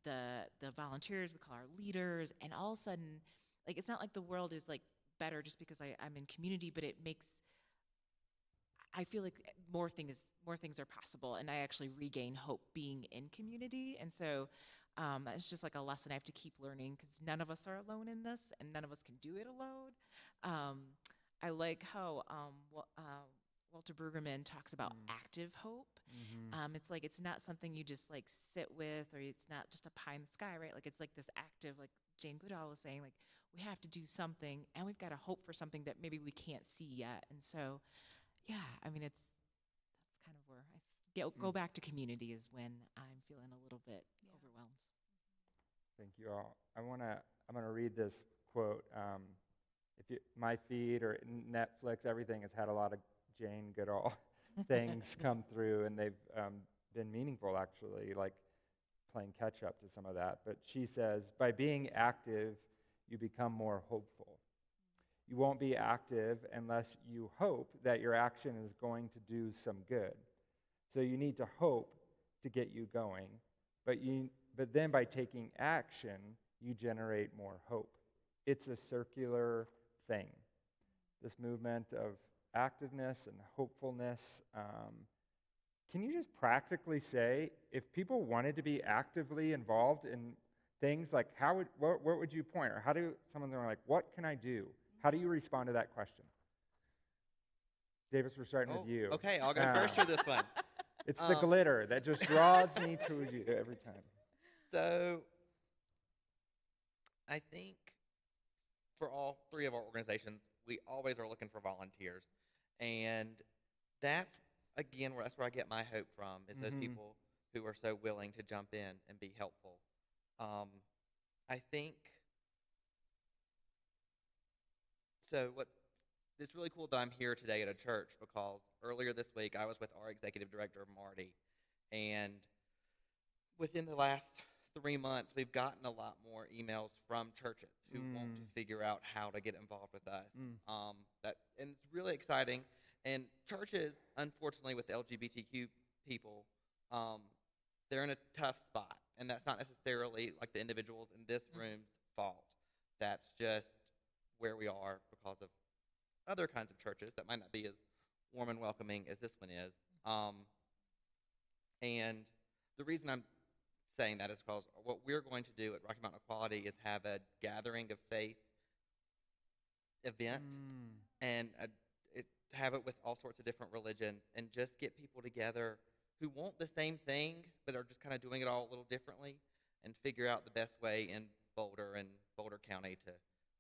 the volunteers we call our leaders, and all of a sudden, like it's not like the world is like better just because I'm in community, but it makes I feel like more things are possible, and I actually regain hope being in community. And so it's just like a lesson I have to keep learning, because none of us are alone in this, and none of us can do it alone. Um, I like how Walter Brueggemann talks about active hope. It's like it's not something you just like sit with, or it's not just a pie in the sky, right? Like it's like this active, like Jane Goodall was saying, like we have to do something, and we've got to hope for something that maybe we can't see yet. And so yeah, I mean, that's kind of where go back to community is when I'm feeling a little bit overwhelmed. Thank you all. I'm gonna read this quote. If you, my feed or Netflix, everything has had a lot of Jane Goodall things come through, and they've been meaningful actually, like playing catch up to some of that. But she says, by being active, you become more hopeful. You won't be active unless you hope that your action is going to do some good. So you need to hope to get you going, but then by taking action, you generate more hope. It's a circular thing. This movement of activeness and hopefulness. Can you just practically say, if people wanted to be actively involved in things, like what would you point, or how do someone's like, what can I do? How do you respond to that question? Davis, we're starting with you. Okay, I'll go first for this one. It's the glitter that just draws me to you every time. So I think for all three of our organizations, we always are looking for volunteers. And that's, again, that's where I get my hope from, is those people who are so willing to jump in and be helpful. I think, so it's really cool that I'm here today at a church, because earlier this week I was with our executive director, Marty, and within the last 3 months, we've gotten a lot more emails from churches who want to figure out how to get involved with us. And it's really exciting. And churches, unfortunately, with LGBTQ people, they're in a tough spot. And that's not necessarily like the individuals in this room's fault. That's just where we are because of other kinds of churches that might not be as warm and welcoming as this one is. And the reason I'm saying that is because what we're going to do at Rocky Mountain Equality is have a gathering of faith event, and have it with all sorts of different religions, and just get people together who want the same thing but are just kind of doing it all a little differently, and figure out the best way in Boulder and Boulder County to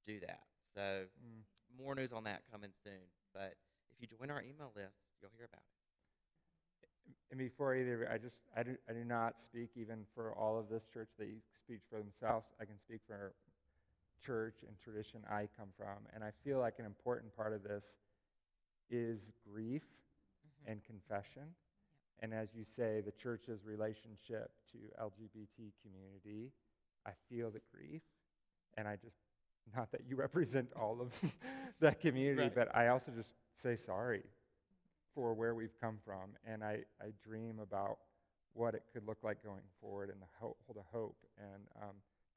do that. So more news on that coming soon. But if you join our email list, you'll hear about it. And before either, I do not speak even for all of this church. They speak for themselves. I can speak for church and tradition I come from. And I feel like an important part of this is grief and confession. And as you say, the church's relationship to LGBT community, I feel the grief, and I just, not that you represent all of that community, Right. but I also just say sorry for where we've come from, and I dream about what it could look like going forward, and hold a hope, and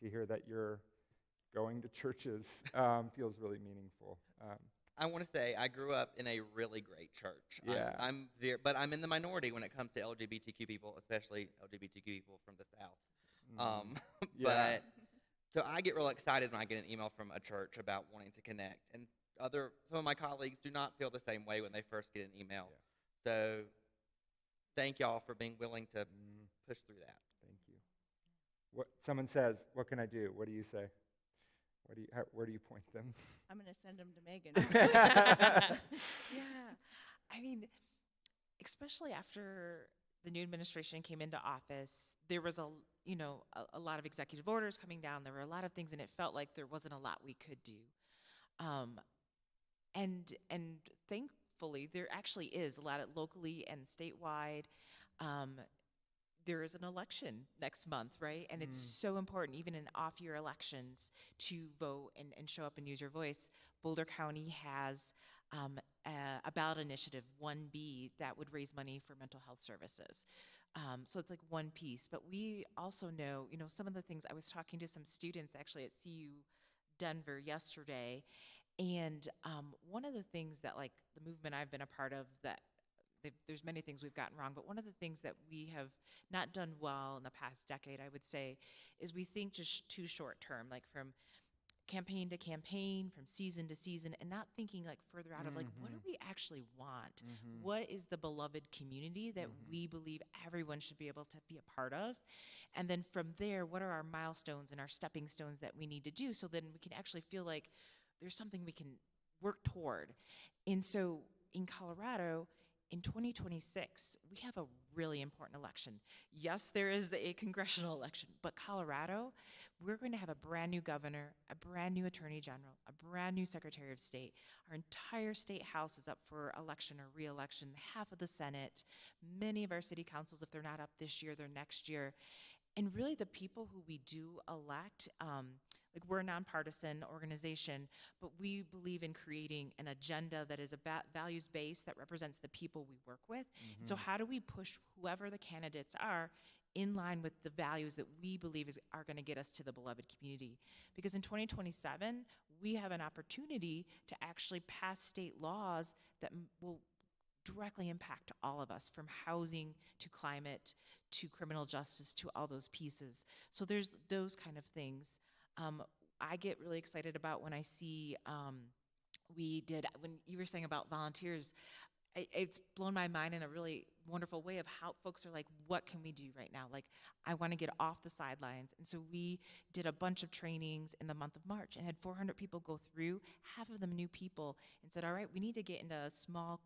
to hear that you're going to churches feels really meaningful. I want to say I grew up in a really great church. Yeah. But I'm in the minority when it comes to LGBTQ people, especially LGBTQ people from the South. Um, Yeah. but so I get real excited when I get an email from a church about wanting to connect, and some of my colleagues do not feel the same way when they first get an email. So thank y'all for being willing to push through that. Thank you. What someone says, what can I do? What do you say? Where do you point them? I'm going to send them to Megan. Yeah. I mean, especially after the new administration came into office, there was a lot of executive orders coming down. There were a lot of things, and it felt like there wasn't a lot we could do. And thankfully, there actually is a lot locally and statewide. There is an election next month, right? And it's so important, even in off-year elections, to vote and show up and use your voice. Boulder County has a ballot initiative, 1B, that would raise money for mental health services. So it's like one piece. But we also know, some of the things, I was talking to some students actually at CU Denver yesterday, and one of the things that, like, the movement I've been a part of, that there's many things we've gotten wrong, but one of the things that we have not done well in the past decade, I would say, is we think just too short term, like from campaign to campaign, from season to season, and not thinking like further out of like, what do we actually want? What is the beloved community that we believe everyone should be able to be a part of? And then from there, what are our milestones and our stepping stones that we need to do, so then we can actually feel like there's something we can work toward. And so in Colorado, in 2026, we have a really important election. Yes, there is a congressional election, but Colorado, we're going to have a brand new governor, a brand new attorney general, a brand new secretary of state. Our entire state house is up for election or re-election, half of the Senate, many of our city councils, if they're not up this year, they're next year. And really the people who we do elect, like, we're a nonpartisan organization, but we believe in creating an agenda that is values-based, that represents the people we work with. And so how do we push whoever the candidates are in line with the values that we believe are going to get us to the beloved community? Because in 2027, we have an opportunity to actually pass state laws that will directly impact all of us, from housing to climate to criminal justice to all those pieces. So there's those kind of things. I get really excited about when I see, when you were saying about volunteers, it's blown my mind in a really wonderful way of how folks are like, what can we do right now? Like, I want to get off the sidelines. And so we did a bunch of trainings in the month of March and had 400 people go through, half of them new people, and said, all right, we need to get into small,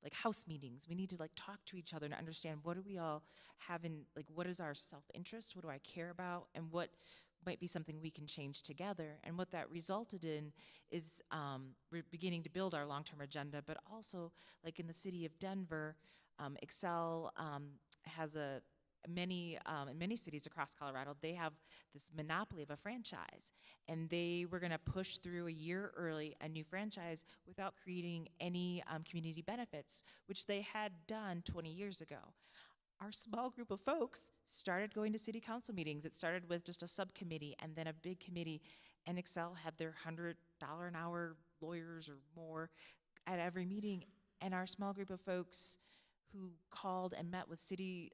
like, house meetings. We need to, like, talk to each other and understand, what do we all have in, like, what is our self-interest? What do I care about? And what might be something we can change together. And what that resulted in is we're beginning to build our long-term agenda, but also, like, in the city of Denver, Excel has in many cities across Colorado, they have this monopoly of a franchise, and they were going to push through a year early a new franchise without creating any community benefits, which they had done 20 years ago. Our small group of folks started going to city council meetings. It started with just a subcommittee and then a big committee, and Excel had their $100 an hour lawyers or more at every meeting. And our small group of folks who called and met with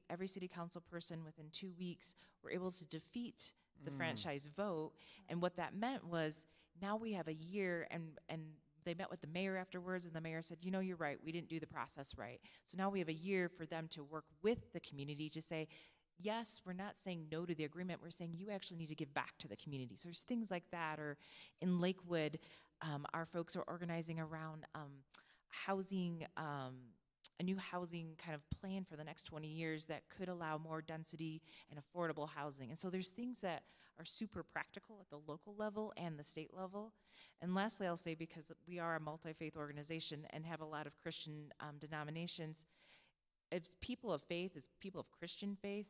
every city council person within 2 weeks were able to defeat the franchise vote. And what that meant was, now we have a year, and they met with the mayor afterwards, and the mayor said, you're right, we didn't do the process right. So now we have a year for them to work with the community to say, yes, we're not saying no to the agreement, we're saying you actually need to give back to the community. So there's things like that. Or in Lakewood, our folks are organizing around housing, a new housing kind of plan for the next 20 years that could allow more density and affordable housing. And so there's things that are super practical at the local level and the state level. And lastly, I'll say, because we are a multi-faith organization and have a lot of Christian denominations, as people of faith, as people of Christian faith,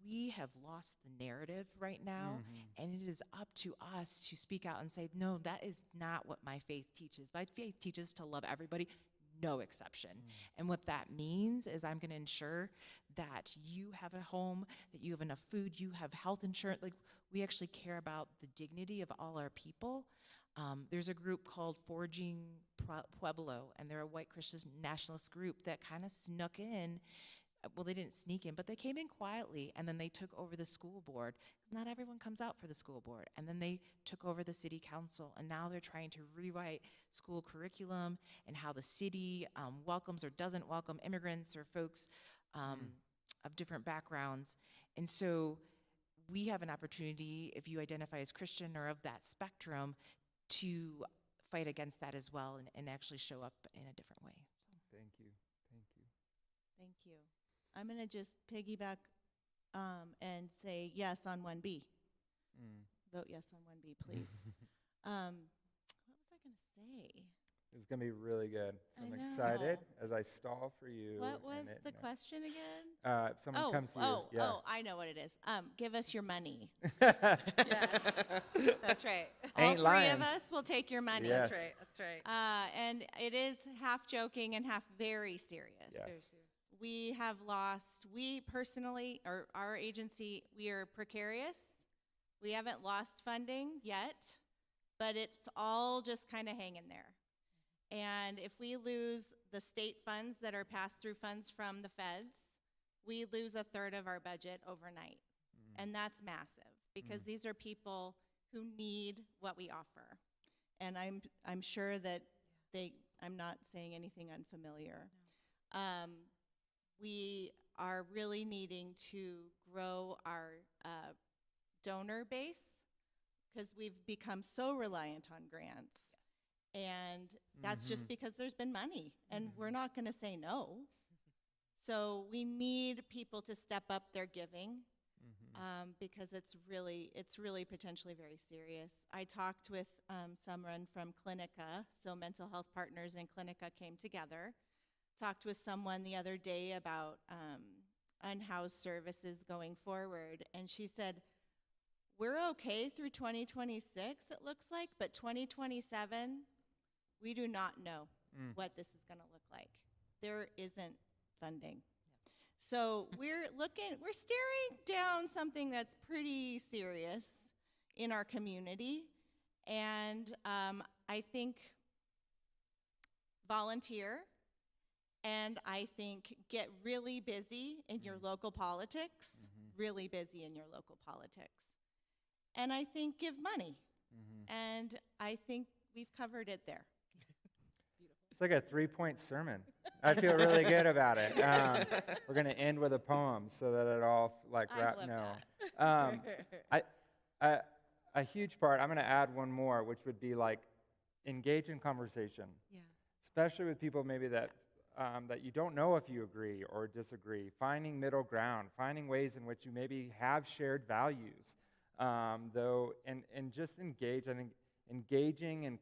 we have lost the narrative right now, and it is up to us to speak out and say, no, that is not what my faith teaches. My faith teaches to love everybody, no exception. And what that means is I'm going to ensure that you have a home, that you have enough food, you have health insurance. Like, we actually care about the dignity of all our people. There's a group called Forging Pueblo, and they're a white Christian nationalist group that kind of snuck in. Well, they didn't sneak in, but they came in quietly, and then they took over the school board. Not everyone comes out for the school board. And then they took over the city council, and now they're trying to rewrite school curriculum and how the city welcomes or doesn't welcome immigrants or folks of different backgrounds. And so we have an opportunity, if you identify as Christian or of that spectrum, to fight against that as well and actually show up in a different way. Thank you. Thank you. Thank you. I'm going to just piggyback and say yes on 1B. Vote yes on 1B, please. What was I going to say? It's going to be really good. So I I'm know. excited as I stall for you. What was and the question again? If someone comes to you. I know what it is. Give us your money. Yeah. That's right. All Ain't three lying. of us will take your money. Yes. That's right. And it is half joking and half very serious. Yes. Very serious. We have lost, we personally, or our agency, we are precarious. We haven't lost funding yet, but it's all just kind of hanging there. And if we lose the state funds that are pass-through funds from the feds, we lose a third of our budget overnight. And that's massive, because these are people who need what we offer. And I'm sure that I'm not saying anything unfamiliar. We are really needing to grow our donor base, because we've become so reliant on grants. And that's just because there's been money, and we're not going to say no. So we need people to step up their giving, because it's really potentially very serious. I talked with someone from Clinica, so Mental Health Partners and Clinica came together. Talked with someone the other day about unhoused services going forward, and she said, we're okay through 2026, it looks like, but 2027, we do not know what this is going to look like. There isn't funding. So we're staring down something that's pretty serious in our community, and I think volunteer, and I think get really busy in your local politics, really busy in your local politics. And I think give money. And I think we've covered it there. It's like a 3-point sermon. I feel really good about it. We're going to end with a poem so that it all a huge part, I'm going to add one more, which would be like engage in conversation. Yeah. Especially with people maybe that that you don't know if you agree or disagree. Finding middle ground, finding ways in which you maybe have shared values, and just engage. I think engaging in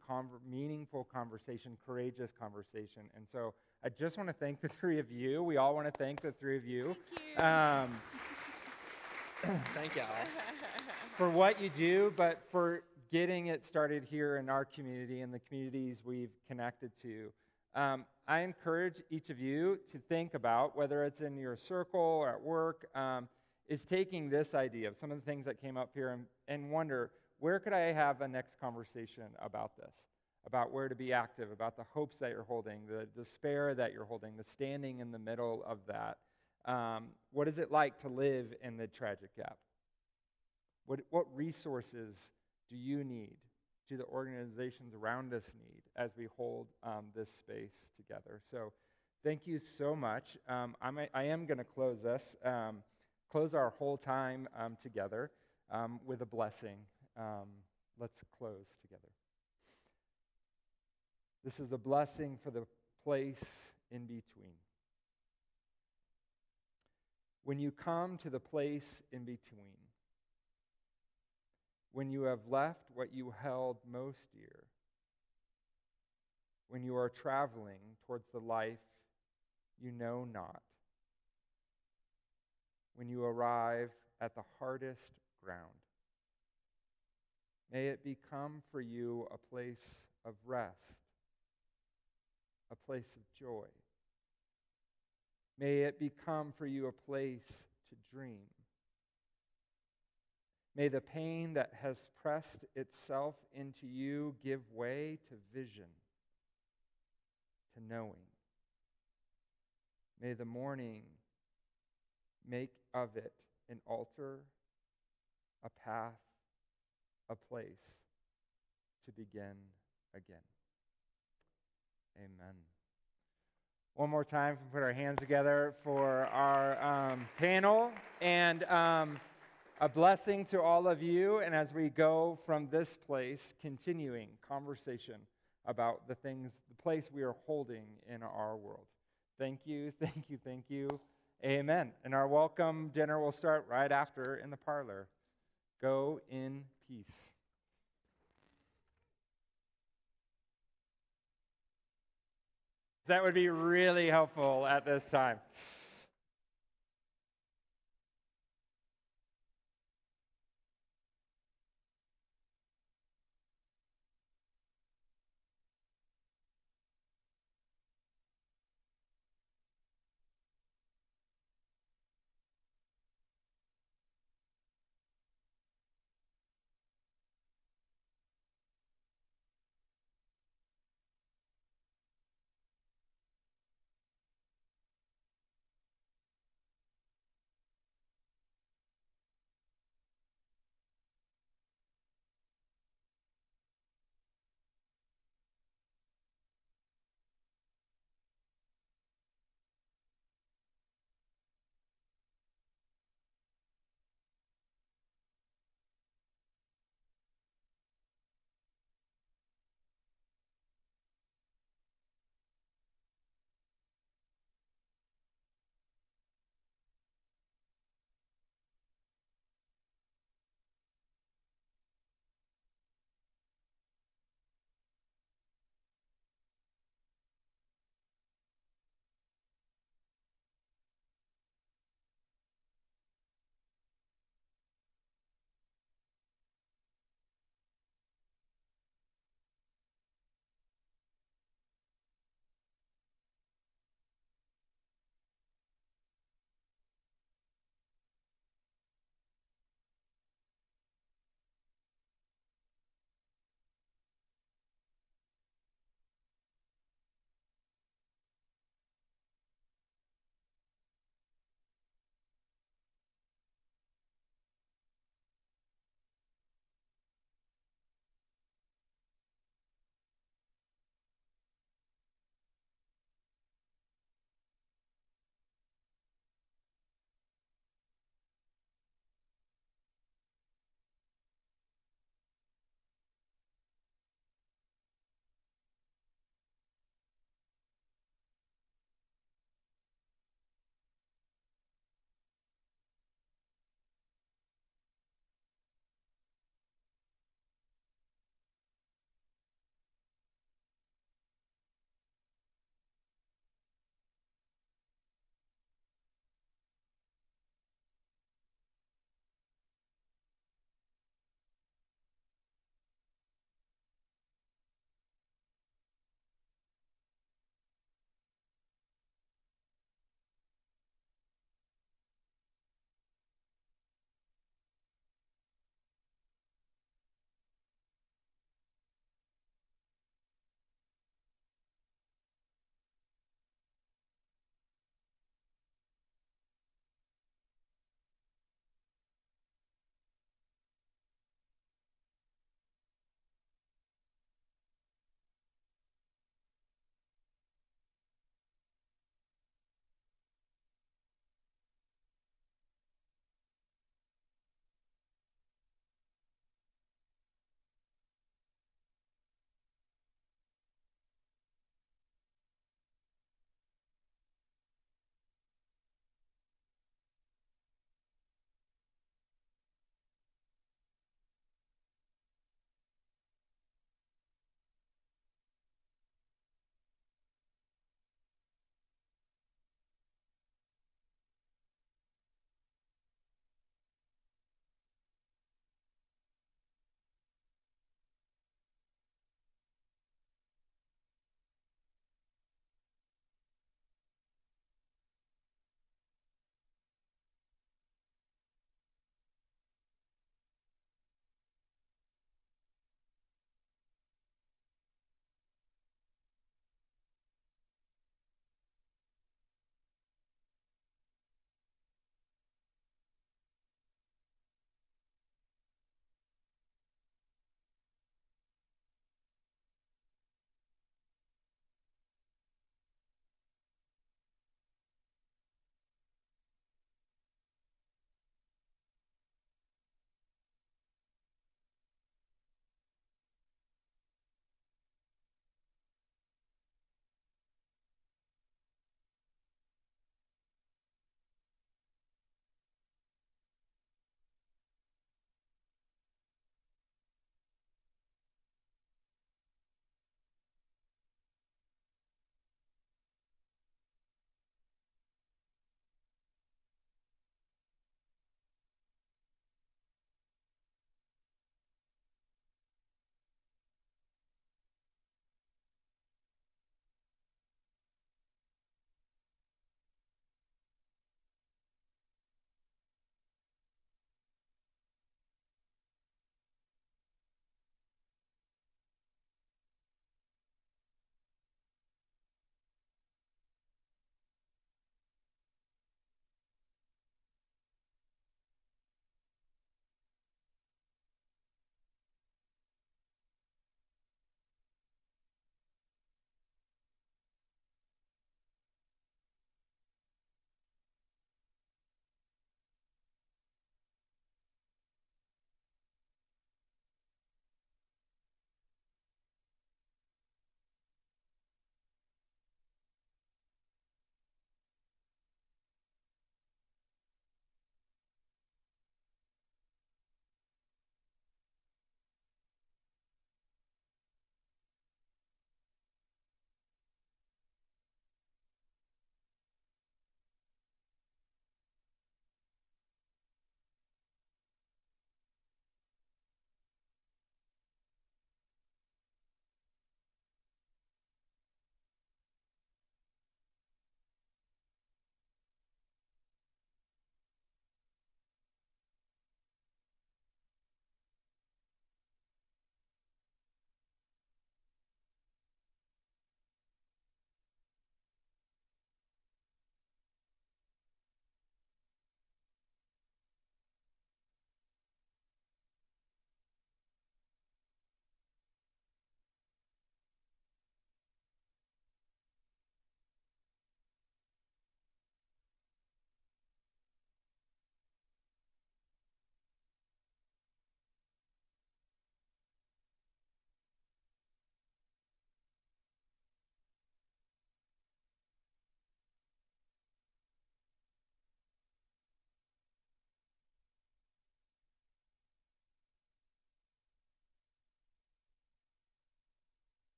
meaningful conversation, courageous conversation. And so I just want to thank the three of you. We all want to thank the three of you. Thank you. Thank y'all. For what you do, but for getting it started here in our community and the communities we've connected to. I encourage each of you to think about, whether it's in your circle or at work, is taking this idea of some of the things that came up here and wonder, where could I have a next conversation about this? About where to be active, about the hopes that you're holding, the despair that you're holding, the standing in the middle of that. What is it like to live in the tragic gap? What resources do you need? Do the organizations around us need as we hold this space together? So thank you so much. I am going to close this, close our whole time together with a blessing. Let's close together. This is a blessing for the place in between. When you come to the place in between, when you have left what you held most dear, when you are traveling towards the life you know not, when you arrive at the hardest ground. May it become for you a place of rest, a place of joy. May it become for you a place to dream. May the pain that has pressed itself into you give way to vision, to knowing. May the morning make of it an altar, a path, a place to begin again. Amen. One more time, put our hands together for our panel, and a blessing to all of you. And as we go from this place, continuing conversation about the things, the place we are holding in our world. Thank you, thank you, thank you. Amen. And our welcome dinner will start right after in the parlor. Go in peace. That would be really helpful at this time.